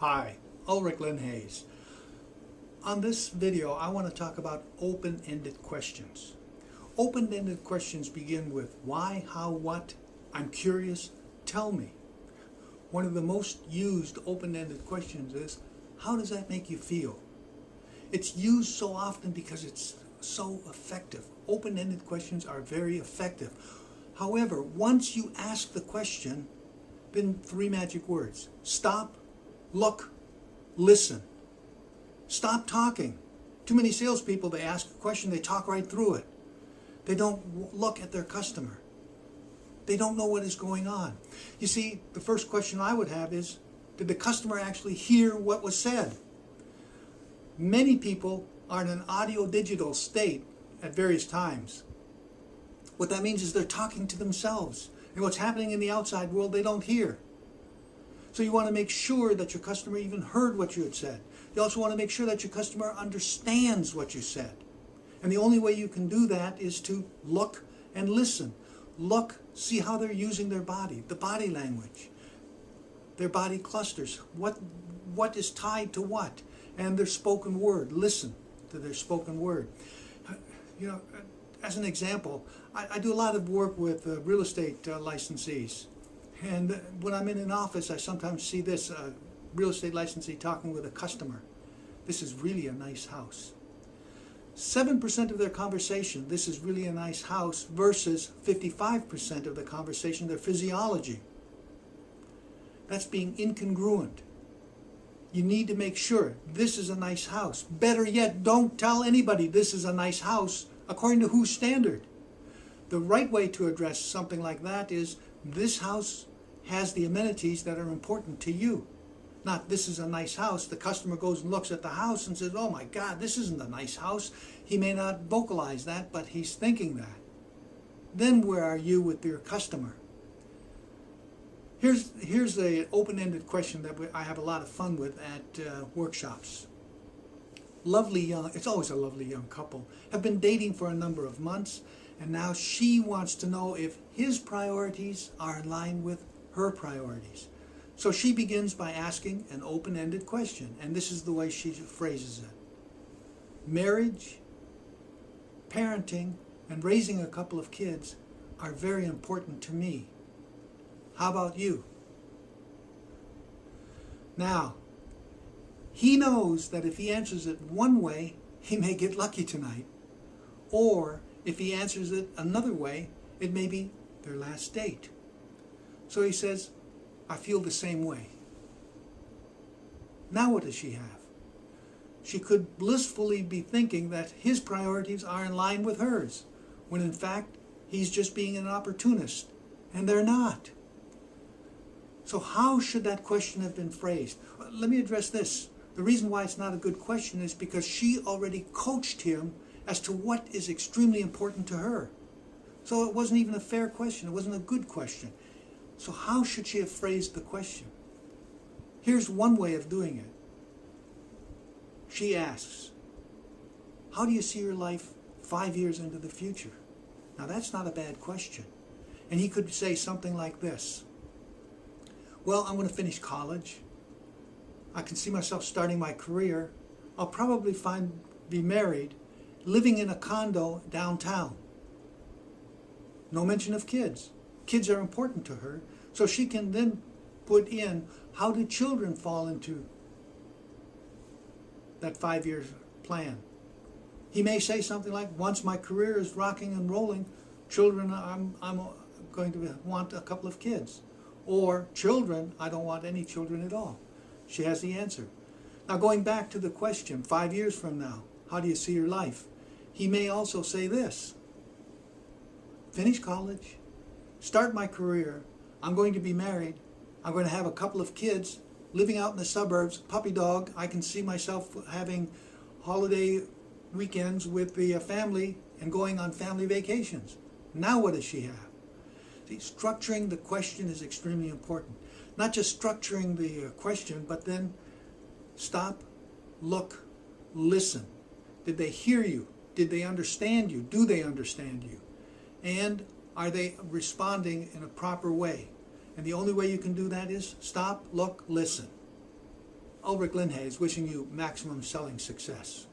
Hi, Ulrich Leinhase. On this video, I want to talk about open-ended questions. Open-ended questions begin with why, how, what, I'm curious, tell me. One of the most used open-ended questions is, how does that make you feel? It's used so often because it's so effective. Open-ended questions are very effective. However, once you ask the question, then three magic words: stop, look, listen. Stop talking. Too many salespeople, they ask a question, they talk right through it. They don't look at their customer. They don't know what is going on. You see, the first question I would have is, did the customer actually hear what was said? Many people are in an audio-digital state at various times. What that means is they're talking to themselves. And what's happening in the outside world, they don't hear. So you want to make sure that your customer even heard what you had said. You also want to make sure that your customer understands what you said. And the only way you can do that is to look and listen. Look, see how they're using their body, the body language, their body clusters, what is tied to what, and their spoken word. Listen to their spoken word. You know, as an example, I do a lot of work with real estate licensees. And when I'm in an office, I sometimes see this real estate licensee talking with a customer. This is really a nice house. 7% of their conversation, this is really a nice house, versus 55% of the conversation, their physiology. That's being incongruent. You need to make sure this is a nice house. Better yet, don't tell anybody this is a nice house according to whose standard. The right way to address something like that is, this house has the amenities that are important to you. Not, this is a nice house. The customer goes and looks at the house and says, oh my God, this isn't a nice house. He may not vocalize that, but he's thinking that. Then where are you with your customer? Here's an open-ended question that I have a lot of fun with at workshops. Lovely young, it's always a lovely young couple, have been dating for a number of months, and now she wants to know if his priorities are in line with her priorities. So she begins by asking an open-ended question, and this is the way she phrases it. Marriage, parenting, and raising a couple of kids are very important to me. How about you? Now, he knows that if he answers it one way, he may get lucky tonight. Or if he answers it another way, it may be their last date. So he says, I feel the same way. Now what does she have? She could blissfully be thinking that his priorities are in line with hers, when in fact he's just being an opportunist, and they're not. So how should that question have been phrased? Let me address this. The reason why it's not a good question is because she already coached him as to what is extremely important to her. So it wasn't even a fair question. It wasn't a good question. So how should she have phrased the question? Here's one way of doing it. She asks, how do you see your life 5 years into the future? Now that's not a bad question. And he could say something like this. Well, I'm going to finish college. I can see myself starting my career. I'll probably be married, living in a condo downtown. No mention of kids. Kids are important to her, so she can then put in, how do children fall into that 5-year plan? He may say something like, once my career is rocking and rolling, children, I'm going to want a couple of kids. Or children, I don't want any children at all. She has the answer. Now going back to the question, 5 years from now, how do you see your life? He may also say this: finish college, start my career, I'm going to be married, I'm going to have a couple of kids, living out in the suburbs, puppy dog, I can see myself having holiday weekends with the family and going on family vacations. Now what does she have? See, structuring the question is extremely important. Not just structuring the question, but then stop, look, listen. Did they hear you? Did they understand you? Do they understand you? And are they responding in a proper way? And the only way you can do that is stop, look, listen. Ulrich Leinhase wishing you maximum selling success.